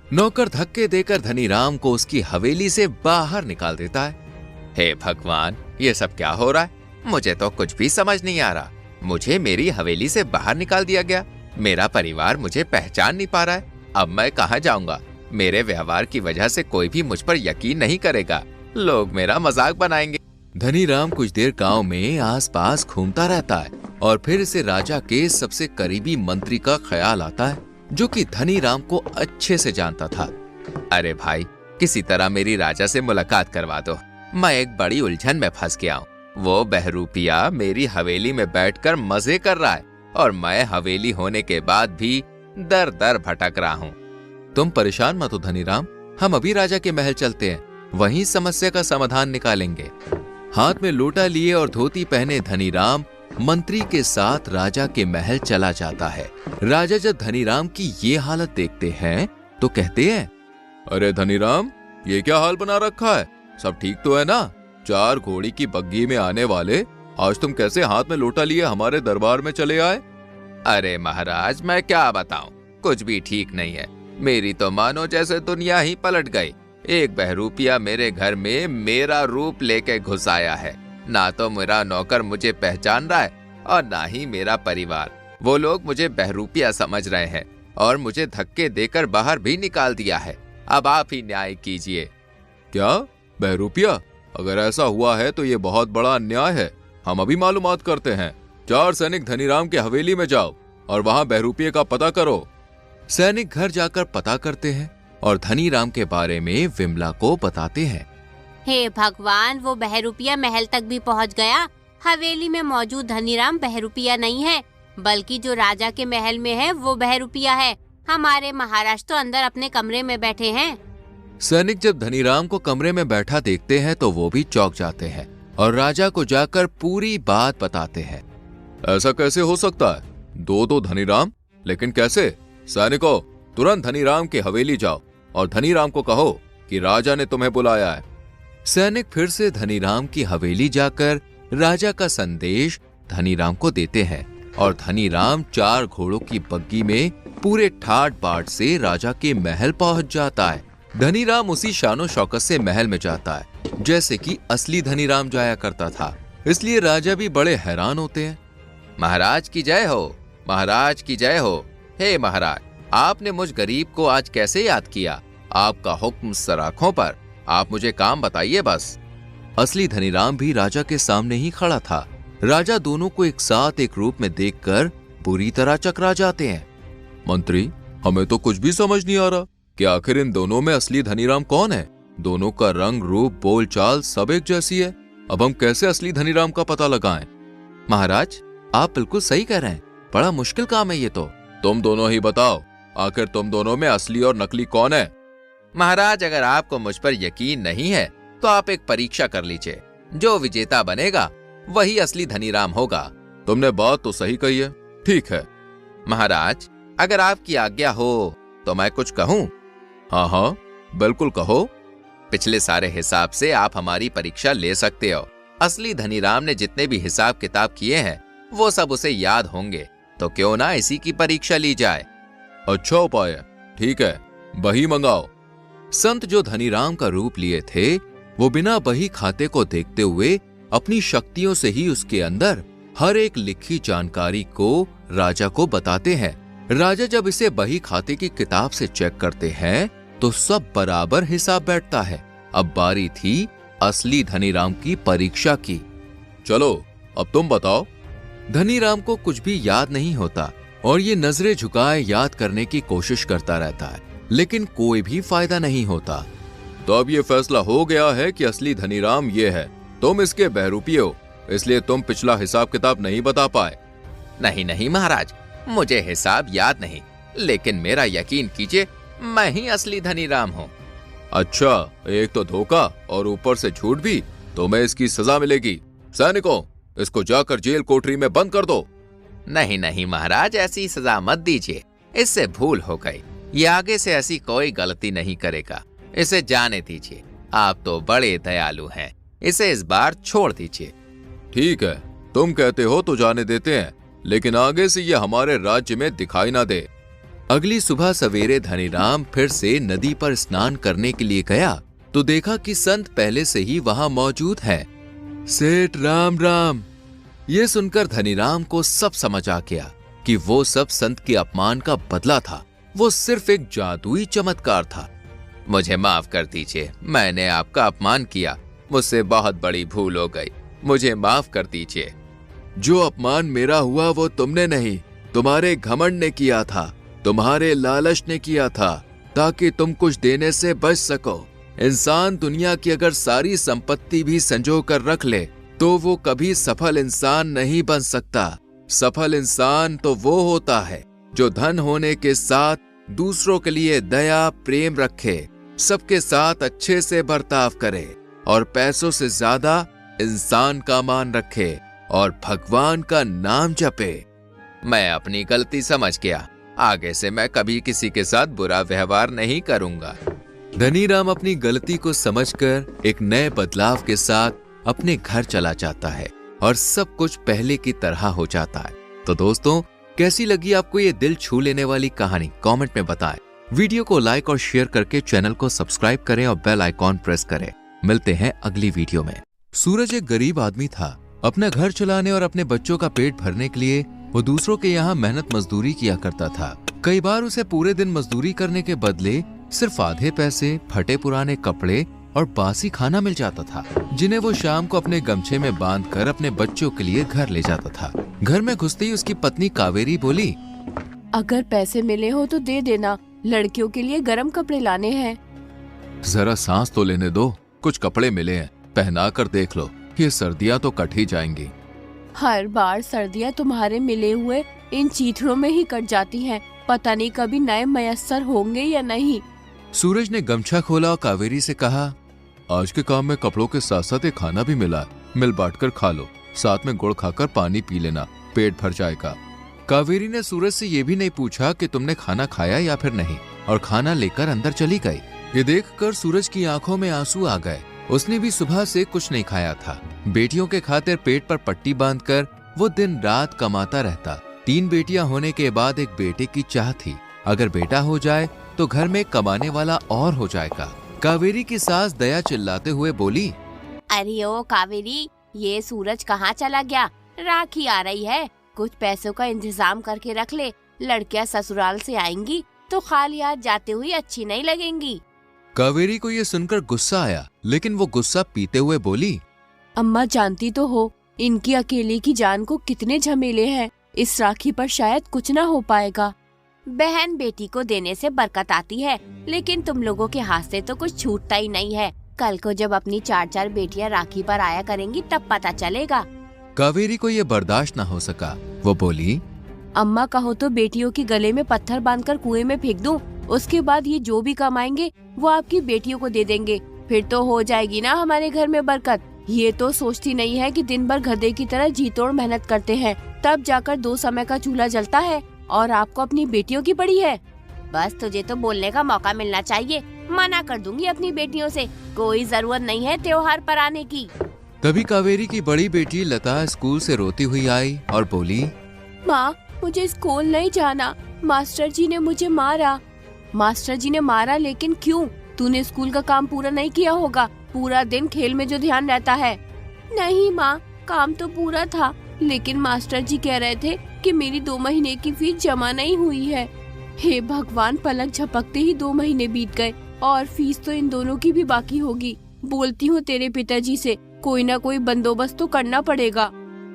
नौकर धक्के देकर धनी राम को उसकी हवेली से बाहर निकाल देता है। हे भगवान, ये सब क्या हो रहा है? मुझे तो कुछ भी समझ नहीं आ रहा। मुझे मेरी हवेली से बाहर निकाल दिया गया। मेरा परिवार मुझे पहचान नहीं पा रहा है। अब मैं कहाँ जाऊंगा? मेरे व्यवहार की वजह से कोई भी मुझ पर यकीन नहीं करेगा। लोग मेरा मजाक बनाएंगे। धनी राम कुछ देर गांव में आसपास घूमता रहता है और फिर इसे राजा के सबसे करीबी मंत्री का ख्याल आता है, जो कि धनी राम को अच्छे से जानता था। अरे भाई, किसी तरह मेरी राजा से मुलाकात करवा दो। मैं एक बड़ी उलझन में फंस गया हूँ। वो बहरूपिया मेरी हवेली में बैठकर मजे कर रहा है और मैं हवेली होने के बाद भी दर दर भटक रहा हूँ। तुम परेशान मत हो धनी राम, हम अभी राजा के महल चलते हैं, वहीं समस्या का समाधान निकालेंगे। हाथ में लोटा लिए और धोती पहने धनी राम मंत्री के साथ राजा के महल चला जाता है। राजा जब धनी राम की ये हालत देखते हैं तो कहते हैं, अरे धनी राम, ये क्या हाल बना रखा है? सब ठीक तो है ना? 4 घोड़ी की बग्घी में आने वाले आज तुम कैसे हाथ में लोटा लिए हमारे दरबार में चले आए? अरे महाराज, मैं क्या बताऊं, कुछ भी ठीक नहीं है। मेरी तो मानो जैसे दुनिया ही पलट गई। एक बहरूपिया मेरे घर में मेरा रूप लेके घुस आया है। ना तो मेरा नौकर मुझे पहचान रहा है और ना ही मेरा परिवार। वो लोग मुझे बहरूपिया समझ रहे हैं और मुझे धक्के देकर बाहर भी निकाल दिया है। अब आप ही न्याय कीजिए। क्या बहरूपिया? अगर ऐसा हुआ है तो ये बहुत बड़ा अन्याय है। हम अभी मालूमात करते हैं। 4 सैनिक धनी राम के हवेली में जाओ और वहाँ बहरूपिये का पता करो। सैनिक घर जाकर पता करते हैं और धनीराम के बारे में विमला को बताते हैं। हे भगवान, वो बहरूपिया महल तक भी पहुंच गया। हवेली में मौजूद धनीराम बहरूपिया नहीं है, बल्कि जो राजा के महल में है वो बहरूपिया है। हमारे महाराज तो अंदर अपने कमरे में बैठे हैं। सैनिक जब धनीराम को कमरे में बैठा देखते हैं तो वो भी चौंक जाते हैं और राजा को जाकर पूरी बात बताते हैं। ऐसा कैसे हो सकता है? दो धनीराम, लेकिन कैसे? सैनिकों, तुरंत धनीराम की हवेली जाओ और धनीराम को कहो कि राजा ने तुम्हें बुलाया है। सैनिक फिर से धनीराम की हवेली जाकर राजा का संदेश धनीराम को देते हैं और धनीराम 4 घोड़ों की बग्गी में पूरे ठाट बाट से राजा के महल पहुंच जाता है। धनीराम उसी शानो शौकत से महल में जाता है जैसे कि असली धनीराम जाया करता था, इसलिए राजा भी बड़े हैरान होते हैं। महाराज की जय हो, महाराज की जय हो। हे महाराज, आपने मुझ गरीब को आज कैसे याद किया? आपका हुक्म सराखों पर, आप मुझे काम बताइए बस। असली धनीराम भी राजा के सामने ही खड़ा था। राजा दोनों को एक साथ एक रूप में देखकर बुरी तरह चकरा जाते हैं। मंत्री, हमें तो कुछ भी समझ नहीं आ रहा कि आखिर इन दोनों में असली धनीराम कौन है। दोनों का रंग, रूप, बोलचाल सब एक जैसी है। अब हम कैसे असली धनीराम का पता लगाएं? महाराज, आप बिल्कुल सही कह रहे हैं, बड़ा मुश्किल काम है ये तो। तुम दोनों ही बताओ, आखिर तुम दोनों में असली और नकली कौन है? महाराज, अगर आपको मुझ पर यकीन नहीं है तो आप एक परीक्षा कर लीजिए। जो विजेता बनेगा वही असली धनीराम होगा। तुमने बात तो सही कही है। ठीक है महाराज, अगर आपकी आज्ञा हो तो मैं कुछ कहूँ? हाँ हाँ, बिल्कुल कहो। पिछले सारे हिसाब से आप हमारी परीक्षा ले सकते हो। असली धनीराम ने जितने भी हिसाब किताब किए हैं वो सब उसे याद होंगे, तो क्यों ना इसी की परीक्षा ली जाए। अच्छा उपाय है, ठीक है, बही मंगाओ। संत जो धनीराम का रूप लिए थे वो बिना बही खाते को देखते हुए अपनी शक्तियों से ही उसके अंदर हर एक लिखी जानकारी को राजा को बताते हैं। राजा जब इसे बही खाते की किताब से चेक करते हैं तो सब बराबर हिसाब बैठता है। अब बारी थी असली धनीराम की परीक्षा की। चलो, अब तुम बताओ। धनीराम को कुछ भी याद नहीं होता और ये नजरें झुकाए याद करने की कोशिश करता रहता है, लेकिन कोई भी फायदा नहीं होता। तो अब ये फैसला हो गया है कि असली धनीराम ये है, तुम इसके बहरूपिये हो, इसलिए तुम पिछला हिसाब किताब नहीं बता पाए। नहीं नहीं महाराज, मुझे हिसाब याद नहीं, लेकिन मेरा यकीन कीजिए, मैं ही असली धनीराम हूँ। अच्छा, एक तो धोखा और ऊपर से झूठ भी, तुम्हें इसकी सजा मिलेगी। सैनिकों, इसको जाकर जेल कोठरी में बंद कर दो। नहीं नहीं महाराज, ऐसी सजा मत दीजिए, इससे भूल हो गई। ये आगे से ऐसी कोई गलती नहीं करेगा, इसे जाने दीजिए। आप तो बड़े दयालु हैं, इसे इस बार छोड़ दीजिए। ठीक है, तुम कहते हो तो जाने देते हैं, लेकिन आगे से ये हमारे राज्य में दिखाई ना दे। अगली सुबह सवेरे धनीराम फिर से नदी पर स्नान करने के लिए गया तो देखा कि संत पहले से ही वहां मौजूद है। सेठ राम राम। ये सुनकर धनीराम को सब समझ आ गया कि वो सब संत के अपमान का बदला था। वो सिर्फ एक जादुई चमत्कार था। मुझे माफ कर दीजिए, मैंने आपका अपमान किया, मुझसे बहुत बड़ी भूल हो गई, मुझे माफ कर दीजिए। जो अपमान मेरा हुआ वो तुमने नहीं, तुम्हारे घमंड ने किया था, तुम्हारे लालच ने किया था, ताकि तुम कुछ देने से बच सको। इंसान दुनिया की अगर सारी संपत्ति भी संजो कर रख ले तो वो कभी सफल इंसान नहीं बन सकता। सफल इंसान तो वो होता है जो धन होने के साथ दूसरों के लिए दया प्रेम रखे, सबके साथ अच्छे से बर्ताव करे और पैसों से ज्यादा इंसान का मान रखे और भगवान का नाम जपे। मैं अपनी गलती समझ गया, आगे से मैं कभी किसी के साथ बुरा व्यवहार नहीं करूंगा। धनीराम अपनी गलती को समझकर एक नए बदलाव के साथ अपने घर चला जाता है और सब कुछ पहले की तरह हो जाता है। तो दोस्तों, कैसी लगी आपको ये दिल छू लेने वाली कहानी? कमेंट में बताएं। वीडियो को लाइक और शेयर करके चैनल को सब्सक्राइब करें और बेल आइकॉन प्रेस करें। मिलते हैं अगली वीडियो में। सूरज एक गरीब आदमी था। अपना घर चलाने और अपने बच्चों का पेट भरने के लिए वो दूसरों के यहाँ मेहनत मजदूरी किया करता था। कई बार उसे पूरे दिन मजदूरी करने के बदले सिर्फ आधे पैसे, फटे पुराने कपड़े और बासी खाना मिल जाता था, जिन्हें वो शाम को अपने गमछे में बांधकर अपने बच्चों के लिए घर ले जाता था। घर में घुसते ही उसकी पत्नी कावेरी बोली, अगर पैसे मिले हो तो दे देना, लड़कियों के लिए गरम कपड़े लाने हैं। जरा सांस तो लेने दो, कुछ कपड़े मिले हैं, पहना कर देख लो, ये सर्दियाँ तो कट ही जाएंगी। हर बार सर्दियाँ तुम्हारे मिले हुए इन चीथड़ों में ही कट जाती हैं। पता नहीं कभी नए मयस्सर होंगे या नहीं। सूरज ने गमछा खोला और कावेरी से कहा, आज के काम में कपड़ों के साथ साथ एक खाना भी मिला है, मिल बांट कर खा लो, साथ में गुड़ खाकर पानी पी लेना, पेट भर जाएगा। कावेरी ने सूरज से ये भी नहीं पूछा कि तुमने खाना खाया या फिर नहीं, और खाना लेकर अंदर चली गई। ये देखकर सूरज की आंखों में आंसू आ गए। उसने भी सुबह से कुछ नहीं खाया था। बेटियों के खातिर पेट पर पट्टी बांधकर वो दिन रात कमाता रहता। 3 बेटियां होने के बाद एक बेटे की चाह थी, अगर बेटा हो जाए तो घर में कमाने वाला और हो जाएगा। कावेरी की सास दया चिल्लाते हुए बोली, अरे ओ कावेरी, ये सूरज कहाँ चला गया? राखी आ रही है, कुछ पैसों का इंतजाम करके रख ले, लड़कियां ससुराल से आएंगी तो खाली हाथ जाते हुए अच्छी नहीं लगेंगी। कावेरी को ये सुनकर गुस्सा आया, लेकिन वो गुस्सा पीते हुए बोली, अम्मा जानती तो हो इनकी अकेले की जान को कितने झमेले हैं, इस राखी पर शायद कुछ न हो पाएगा। बहन बेटी को देने से बरकत आती है, लेकिन तुम लोगों के हाथ से तो कुछ छूटता ही नहीं है। कल को जब अपनी 4-4 बेटियां राखी पर आया करेंगी तब पता चलेगा। कावेरी को ये बर्दाश्त न हो सका। वो बोली, अम्मा कहो तो बेटियों के गले में पत्थर बांधकर कुएं में फेंक दूं, उसके बाद ये जो भी कमाएंगे वो आपकी बेटियों को दे देंगे, फिर तो हो जाएगी ना हमारे घर में बरकत। ये तो सोचती नहीं है कि दिन भर गधे की तरह जी तोड़ मेहनत करते हैं, तब जाकर 2 समय का चूल्हा जलता है, और आपको अपनी बेटियों की पड़ी है। बस तुझे तो बोलने का मौका मिलना चाहिए, मना कर दूंगी अपनी बेटियों से, कोई जरूरत नहीं है त्योहार पर आने की। तभी कावेरी की बड़ी बेटी लता स्कूल से रोती हुई आई और बोली, माँ मुझे स्कूल नहीं जाना, मास्टर जी ने मुझे मारा। मास्टर जी ने मारा, लेकिन क्यों? तूने स्कूल का काम पूरा नहीं किया होगा, पूरा दिन खेल में जो ध्यान रहता है। नहीं माँ, काम तो पूरा था, लेकिन मास्टर जी कह रहे थे कि मेरी 2 महीने की फीस जमा नहीं हुई है। हे भगवान, पलक झपकते ही 2 महीने बीत गए और फीस तो इन दोनों की भी बाकी होगी। बोलती हूँ तेरे पिताजी से, कोई ना कोई बंदोबस्त तो करना पड़ेगा।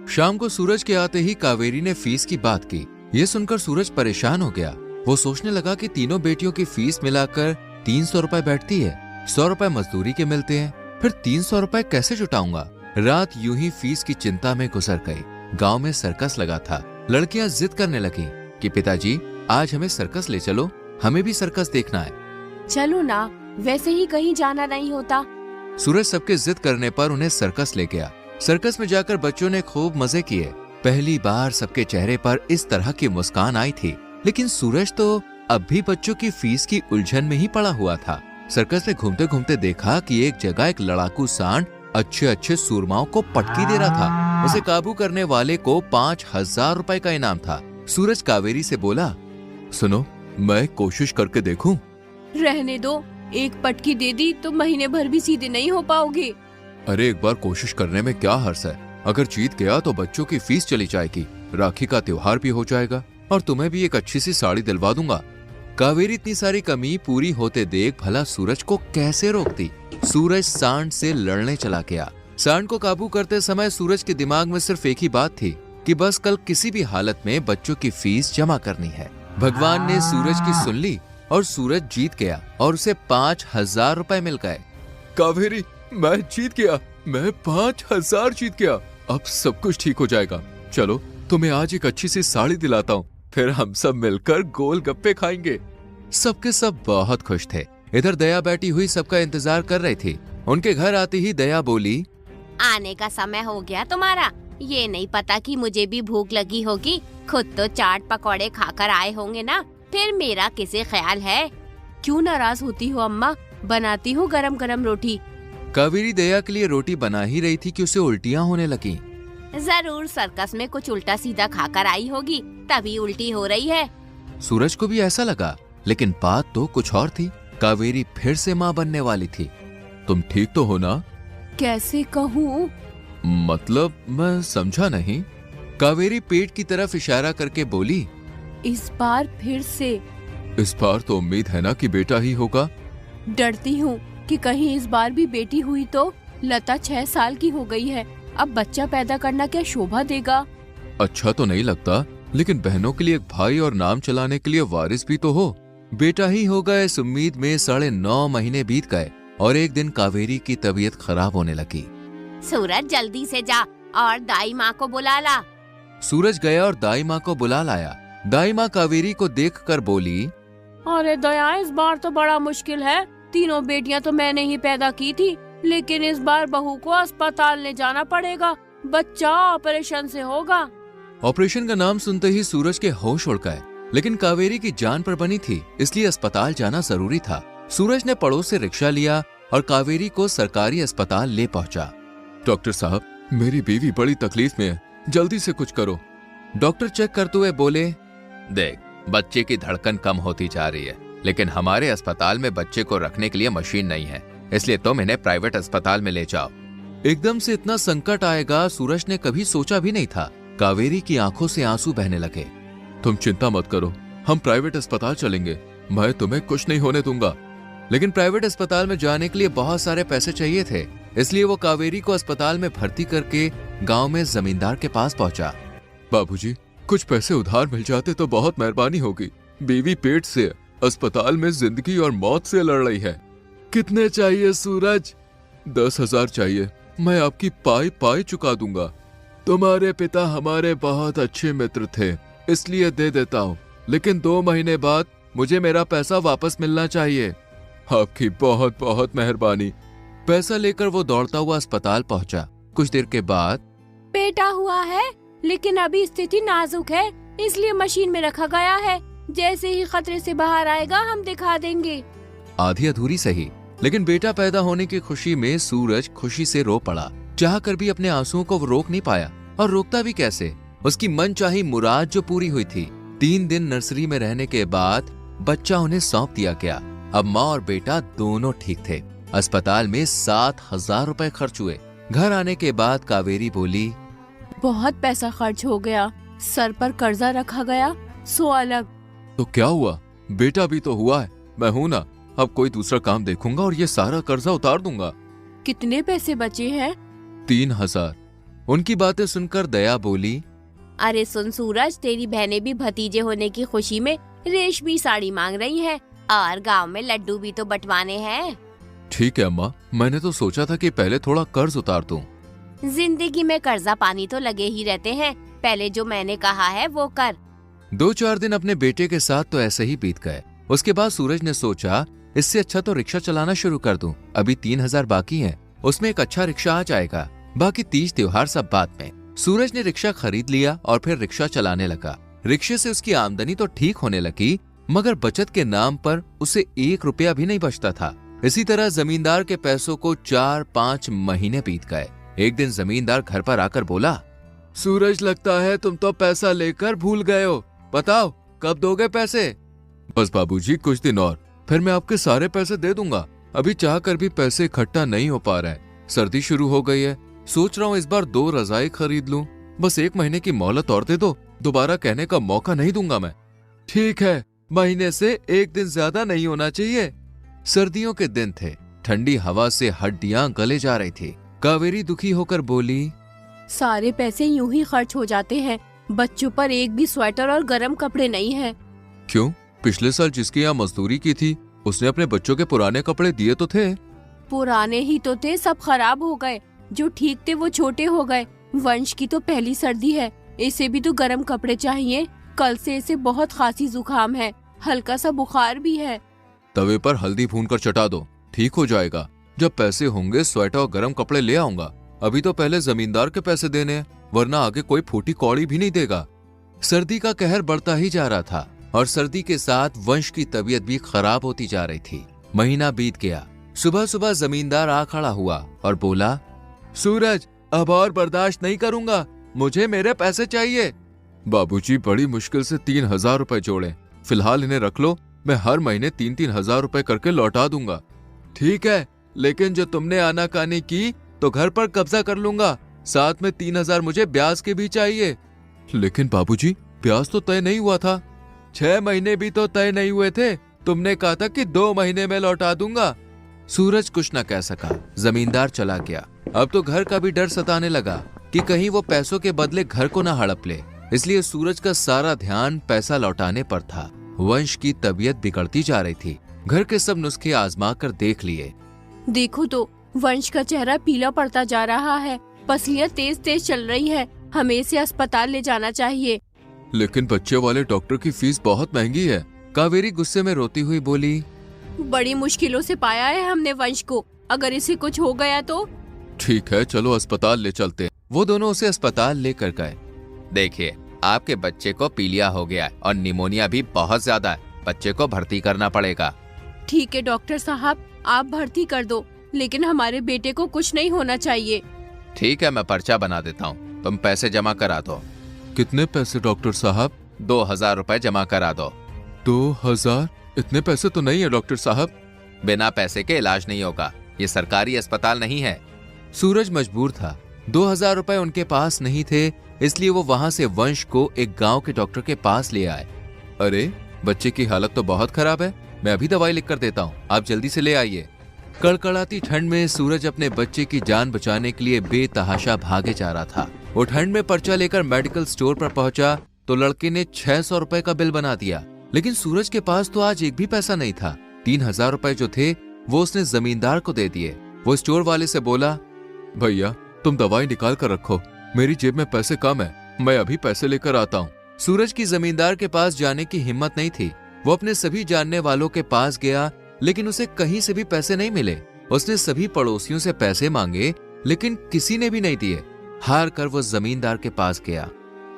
शाम को सूरज के आते ही कावेरी ने फीस की बात की। ये सुनकर सूरज परेशान हो गया। वो सोचने लगा कि तीनों बेटियों की फीस मिलाकर 300 रुपए बैठती है, 100 रुपए मजदूरी के मिलते हैं, फिर 300 रुपए कैसे जुटाऊंगा। रात यूं ही फीस की चिंता में गुजर गई। गांव में सर्कस लगा था। लड़कियां जिद करने लगी कि पिताजी आज हमें सर्कस ले चलो, हमें भी सर्कस देखना है। चलो ना, वैसे ही कहीं जाना नहीं होता। सूरज सबके जिद करने पर उन्हें सर्कस ले गया। सर्कस में जाकर बच्चों ने खूब मजे किए। पहली बार सबके चेहरे पर इस तरह की मुस्कान आई थी, लेकिन सूरज तो अब भी बच्चों की फीस की उलझन में ही पड़ा हुआ था। सर्कस में घूमते घूमते देखा कि एक जगह एक लड़ाकू सांड अच्छे अच्छे सूरमाओं को पटकी दे रहा था। उसे काबू करने वाले को 5000 रुपए का इनाम था। सूरज कावेरी से बोला, सुनो, मैं कोशिश करके देखूं? रहने दो, एक पटकी दे दी तो महीने भर भी सीधे नहीं हो पाओगे। अरे एक बार कोशिश करने में क्या हर्ज है? अगर जीत गया तो बच्चों की फीस चली जाएगी, राखी का त्योहार भी हो जाएगा और तुम्हें भी एक अच्छी सी साड़ी दिलवा दूंगा। कावेरी इतनी सारी कमी पूरी होते देख भला सूरज को कैसे रोकती। सूरज सांड से लड़ने चला गया। सांड को काबू करते समय सूरज के दिमाग में सिर्फ एक ही बात थी कि बस कल किसी भी हालत में बच्चों की फीस जमा करनी है। भगवान ने सूरज की सुन ली और सूरज जीत गया और उसे 5000 रुपए मिल गए। कावेरी, मैं जीत गया, मैं 5000 जीत गया। अब सब कुछ ठीक हो जाएगा। चलो तुम्हें आज एक अच्छी सी साड़ी दिलाता हूँ, फिर हम सब मिलकर गोलगप्पे खाएंगे। सबके सब बहुत खुश थे। इधर दया बैठी हुई सबका इंतजार कर रही थी। उनके घर आते ही दया बोली, आने का समय हो गया तुम्हारा। ये नहीं पता कि मुझे भी भूख लगी होगी। खुद तो चाट पकौड़े खाकर आए होंगे ना, फिर मेरा किसे ख्याल है। क्यों नाराज होती हो अम्मा, बनाती हूँ गरम गरम रोटी। कावेरी दया के लिए रोटी बना ही रही थी कि उसे उल्टियाँ होने लगी। जरूर सर्कस में कुछ उल्टा सीधा खाकर आई होगी, तभी उल्टी हो रही है। सूरज को भी ऐसा लगा, लेकिन बात तो कुछ और थी। कावेरी फिर से माँ बनने वाली थी। तुम ठीक तो हो ना? कैसे कहूँ? मतलब मैं समझा नहीं। कावेरी पेट की तरफ इशारा करके बोली, इस बार फिर से। इस बार तो उम्मीद है ना कि बेटा ही होगा। डरती हूँ कि कहीं इस बार भी बेटी हुई तो। लता 6 साल की हो गई है, अब बच्चा पैदा करना क्या शोभा देगा? अच्छा तो नहीं लगता। लेकिन बहनों के लिए एक भाई और नाम चलाने के लिए वारिस भी तो हो। बेटा ही होगा इस उम्मीद में 9.5 महीने बीत गए और एक दिन कावेरी की तबीयत खराब होने लगी। सूरज जल्दी से जा और दाई माँ को बुला ला। सूरज गया और दाई माँ को बुला लाया। दाई माँ कावेरी को देखकर बोली, अरे दया, इस बार तो बड़ा मुश्किल है। तीनों बेटियां तो मैंने ही पैदा की थी, लेकिन इस बार बहू को अस्पताल ले जाना पड़ेगा। बच्चा ऑपरेशन से होगा। ऑपरेशन का नाम सुनते ही सूरज के होश उड़ गए, लेकिन कावेरी की जान पर बनी थी, इसलिए अस्पताल जाना जरूरी था। सूरज ने पड़ोस से रिक्शा लिया और कावेरी को सरकारी अस्पताल ले पहुंचा। डॉक्टर साहब, मेरी बीवी बड़ी तकलीफ में है, जल्दी से कुछ करो। डॉक्टर चेक करते हुए बोले, देख, बच्चे की धड़कन कम होती जा रही है, लेकिन हमारे अस्पताल में बच्चे को रखने के लिए मशीन नहीं है, इसलिए तुम इन्हें प्राइवेट अस्पताल में ले जाओ। एकदम से इतना संकट आएगा सूरज ने कभी सोचा भी नहीं था। कावेरी की आंखों से आंसू बहने लगे। तुम चिंता मत करो, हम प्राइवेट अस्पताल चलेंगे, मैं तुम्हें कुछ नहीं होने दूंगा। लेकिन प्राइवेट अस्पताल में जाने के लिए बहुत सारे पैसे चाहिए थे, इसलिए वो कावेरी को अस्पताल में भर्ती करके गांव में जमींदार के पास पहुंचा। बाबूजी, कुछ पैसे उधार मिल जाते तो बहुत मेहरबानी होगी। बीवी पेट से है, अस्पताल में जिंदगी और मौत से लड़ रही है। कितने चाहिए सूरज? 10,000 चाहिए, मैं आपकी पाई पाई चुका दूंगा। तुम्हारे पिता हमारे बहुत अच्छे मित्र थे, इसलिए दे देता हूँ, लेकिन 2 महीने बाद मुझे मेरा पैसा वापस मिलना चाहिए। आपकी बहुत बहुत मेहरबानी। पैसा लेकर वो दौड़ता हुआ अस्पताल पहुंचा। कुछ देर के बाद, बेटा हुआ है, लेकिन अभी स्थिति नाजुक है, इसलिए मशीन में रखा गया है। जैसे ही खतरे से बाहर आएगा हम दिखा देंगे। आधी अधूरी सही, लेकिन बेटा पैदा होने की खुशी में सूरज खुशी से रो पड़ा। चाहकर भी अपने आंसुओं को रोक नहीं पाया, और रोकता भी कैसे। उसकी मनचाही मुराद जो पूरी हुई थी। 3 दिन नर्सरी में रहने के बाद बच्चा उन्हें सौंप दिया गया। अब माँ और बेटा दोनों ठीक थे। अस्पताल में 7,000 रुपए खर्च हुए। घर आने के बाद कावेरी बोली, बहुत पैसा खर्च हो गया, सर पर कर्जा रखा गया, सो अलग। तो क्या हुआ, बेटा भी तो हुआ है, मैं हूं ना। अब कोई दूसरा काम देखूंगा और ये सारा कर्जा उतार दूंगा। कितने पैसे बचे हैं? 3,000। उनकी बातें सुनकर दया बोली, अरे सुन सूरज, तेरी बहनें भी भतीजे होने की खुशी में रेशमी साड़ी मांग रही हैं, और गांव में लड्डू भी तो बंटवाने हैं। ठीक है अम्मा, मैंने तो सोचा था कि पहले थोड़ा कर्ज उतार दूं। जिंदगी में कर्जा पानी तो लगे ही रहते हैं, पहले जो मैंने कहा है वो कर। 2-4 दिन अपने बेटे के साथ तो ऐसे ही बीत गए। उसके बाद सूरज ने सोचा, इससे अच्छा तो रिक्शा चलाना शुरू कर दूं। अभी 3,000 बाकी हैं, उसमें एक अच्छा रिक्शा आ जाएगा, बाकी तीज त्योहार सब बाद में। सूरज ने रिक्शा खरीद लिया और फिर रिक्शा चलाने लगा। रिक्शे से उसकी आमदनी तो ठीक होने लगी, मगर बचत के नाम पर उसे 1 रुपया भी नहीं बचता था। इसी तरह जमींदार के पैसों को 4-5 महीने बीत गए। एक दिन जमींदार घर पर आकर बोला, सूरज, लगता है तुम तो पैसा लेकर भूल गए हो, बताओ कब दोगे पैसे? बस बाबूजी, कुछ दिन और, फिर मैं आपके सारे पैसे दे दूंगा। अभी चाहकर भी पैसे इकट्ठा नहीं हो पा रहे हैं। सर्दी शुरू हो गई है, सोच रहा हूँ इस बार 2 रजाई खरीद लूं। बस 1 महीने की मोहलत और दे दो, दोबारा कहने का मौका नहीं दूंगा मैं। ठीक है, महीने से 1 दिन ज्यादा नहीं होना चाहिए। सर्दियों के दिन थे, ठंडी हवा से हड्डियां गले जा रही थी। कावेरी दुखी होकर बोली, सारे पैसे यूं ही खर्च हो जाते हैं, बच्चों पर एक भी स्वेटर और गर्म कपड़े नहीं है। क्यों? पिछले साल जिसके यहाँ मजदूरी की थी उसने अपने बच्चों के पुराने कपड़े दिए तो थे। पुराने ही तो थे, सब खराब हो गए। जो ठीक थे वो छोटे हो गए। वंश की तो पहली सर्दी है, इसे भी तो गर्म कपड़े चाहिए। कल से इसे बहुत खांसी जुकाम है, हल्का सा बुखार भी है। तवे पर हल्दी भूनकर चटा दो, ठीक हो जाएगा। जब पैसे होंगे स्वेटर और गर्म कपड़े ले आऊंगा। अभी तो पहले जमींदार के पैसे देने हैं, वरना आगे कोई फूटी कौड़ी भी नहीं देगा। सर्दी का कहर बढ़ता ही जा रहा था और सर्दी के साथ वंश की तबीयत भी खराब होती जा रही थी। महीना बीत गया। सुबह सुबह जमींदार आ खड़ा हुआ और बोला, सूरज, अब और बर्दाश्त नहीं करूंगा, मुझे मेरे पैसे चाहिए। बाबूजी, बड़ी मुश्किल से 3,000 रुपए जोड़े, फिलहाल इन्हें रख लो, मैं हर महीने 3-3 हजार रुपए करके लौटा दूंगा। ठीक है, लेकिन जो तुमने आनाकानी की तो घर पर कब्जा कर लूंगा, साथ में 3,000 मुझे ब्याज के भी चाहिए। लेकिन बाबूजी, ब्याज तो तय नहीं हुआ था। 6 महीने भी तो तय नहीं हुए थे, तुमने कहा था कि 2 महीने में लौटा दूंगा। सूरज कुछ न कह सका, जमींदार चला गया। अब तो घर का भी डर सताने लगा कि कहीं वो पैसों के बदले घर को न हड़प ले। इसलिए सूरज का सारा ध्यान पैसा लौटाने पर था। वंश की तबीयत बिगड़ती जा रही थी। घर के सब नुस्खे आजमा कर देख लिए। देखो तो वंश का चेहरा पीला पड़ता जा रहा है, पसलियां तेज तेज चल रही है। हमें इसे अस्पताल ले जाना चाहिए। लेकिन बच्चे वाले डॉक्टर की फीस बहुत महंगी है। कावेरी गुस्से में रोती हुई बोली, बड़ी मुश्किलों से पाया है हमने वंश को, अगर इसे कुछ हो गया तो। ठीक है, चलो अस्पताल ले चलते हैं। वो दोनों उसे अस्पताल लेकर गए। देखिए, आपके बच्चे को पीलिया हो गया है और निमोनिया भी बहुत ज्यादा है। बच्चे को भर्ती करना पड़ेगा। ठीक है डॉक्टर साहब, आप भर्ती कर दो, लेकिन हमारे बेटे को कुछ नहीं होना चाहिए। ठीक है, मैं पर्चा बना देता हूँ, तुम पैसे जमा करा दो। कितने पैसे डॉक्टर साहब? 2000 रुपए जमा करा दो। 2000? इतने पैसे तो नहीं है डॉक्टर साहब। बिना पैसे के इलाज नहीं होगा, ये सरकारी अस्पताल नहीं है। सूरज मजबूर था। 2000 रुपए उनके पास नहीं थे, इसलिए वो वहां से वंश को एक गांव के डॉक्टर के पास ले आए। अरे, बच्चे की हालत तो बहुत खराब है। मैं अभी दवाई लिख कर देता हूँ, आप जल्दी से ले आइए। कड़कड़ाती ठंड में सूरज अपने बच्चे की जान बचाने के लिए बेतहाशा भागे जा रहा था। वो ठंड में पर्चा लेकर मेडिकल स्टोर पर पहुंचा तो लड़के ने 600 रुपए का बिल बना दिया। लेकिन सूरज के पास तो आज एक भी पैसा नहीं था। 3000 रुपए जो थे वो उसने जमींदार को दे दिए। वो स्टोर वाले से बोला, भैया तुम दवाई निकाल कर रखो, मेरी जेब में पैसे कम है, मैं अभी पैसे लेकर आता हूँ। सूरज की जमींदार के पास जाने की हिम्मत नहीं थी। वो अपने सभी जानने वालों के पास गया, लेकिन उसे कहीं से भी पैसे नहीं मिले। उसने सभी पड़ोसियों से पैसे मांगे, लेकिन किसी ने भी नहीं दिए। हार कर वो जमींदार के पास गया।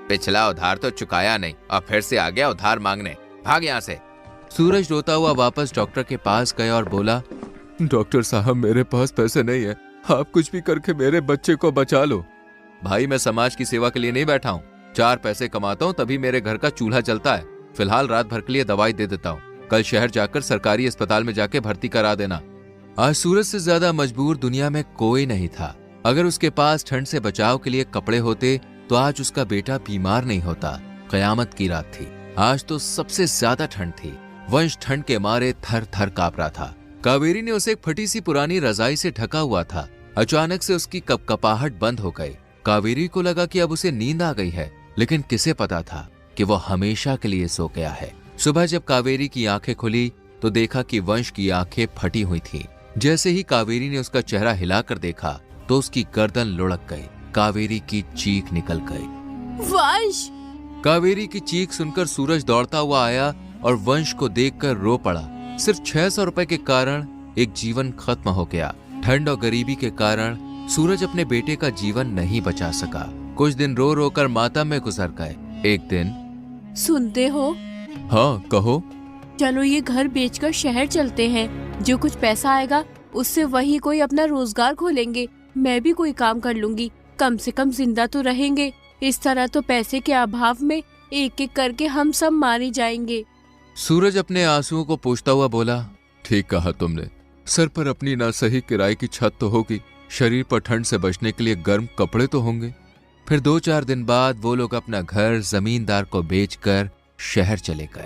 पिछला उधार तो चुकाया नहीं और फिर से आ गया उधार मांगने, भाग यहाँ से। सूरज रोता हुआ वापस डॉक्टर के पास गया और बोला, डॉक्टर साहब मेरे पास पैसे नहीं है, आप कुछ भी करके मेरे बच्चे को बचा लो। भाई मैं समाज की सेवा के लिए नहीं बैठा हूँ, 4 पैसे कमाता हूँ तभी मेरे घर का चूल्हा चलता है। फिलहाल रात भर के लिए दवाई दे देता हूँ, कल शहर जाकर सरकारी अस्पताल में जाके भर्ती करा देना। आज सूरज से ज्यादा मजबूर दुनिया में कोई नहीं था। अगर उसके पास ठंड से बचाव के लिए कपड़े होते तो आज उसका बेटा बीमार नहीं होता। कयामत की रात थी। आज तो सबसे ज्यादा ठंड थी। वंश ठंड के मारे थर थर कांप रहा था। कावेरी ने उसे एक फटी सी पुरानी रजाई से ढका हुआ था। अचानक से उसकी कपकपाहट बंद हो गई। कावेरी को लगा कि अब उसे नींद आ गई है, लेकिन किसे पता था कि वो हमेशा के लिए सो गया है। सुबह जब कावेरी की आंखें खुली तो देखा कि वंश की आंखें फटी हुई थी। जैसे ही कावेरी ने उसका चेहरा हिलाकर देखा तो उसकी गर्दन लुढ़क गई। कावेरी की चीख निकल गई। वंश! कावेरी की चीख सुनकर सूरज दौड़ता हुआ आया और वंश को देखकर रो पड़ा। सिर्फ 600 रुपए के कारण एक जीवन खत्म हो गया। ठंड और गरीबी के कारण सूरज अपने बेटे का जीवन नहीं बचा सका। कुछ दिन रो रो कर मातम में गुजर गए। एक दिन, सुनते हो? हाँ कहो। चलो ये घर बेचकर शहर चलते हैं, जो कुछ पैसा आएगा उससे वही कोई अपना रोजगार खोलेंगे। मैं भी कोई काम कर लूंगी, कम से कम जिंदा तो रहेंगे। इस तरह तो पैसे के अभाव में एक एक करके हम सब मारे जाएंगे। सूरज अपने आंसुओं को पोंछता हुआ बोला, ठीक कहा तुमने। सर पर अपनी ना सही किराए की छत तो होगी, शरीर पर ठंड से बचने के लिए गर्म कपड़े तो होंगे। फिर 2-4 दिन बाद वो लोग अपना घर जमींदार को बेचकर शहर चले गए।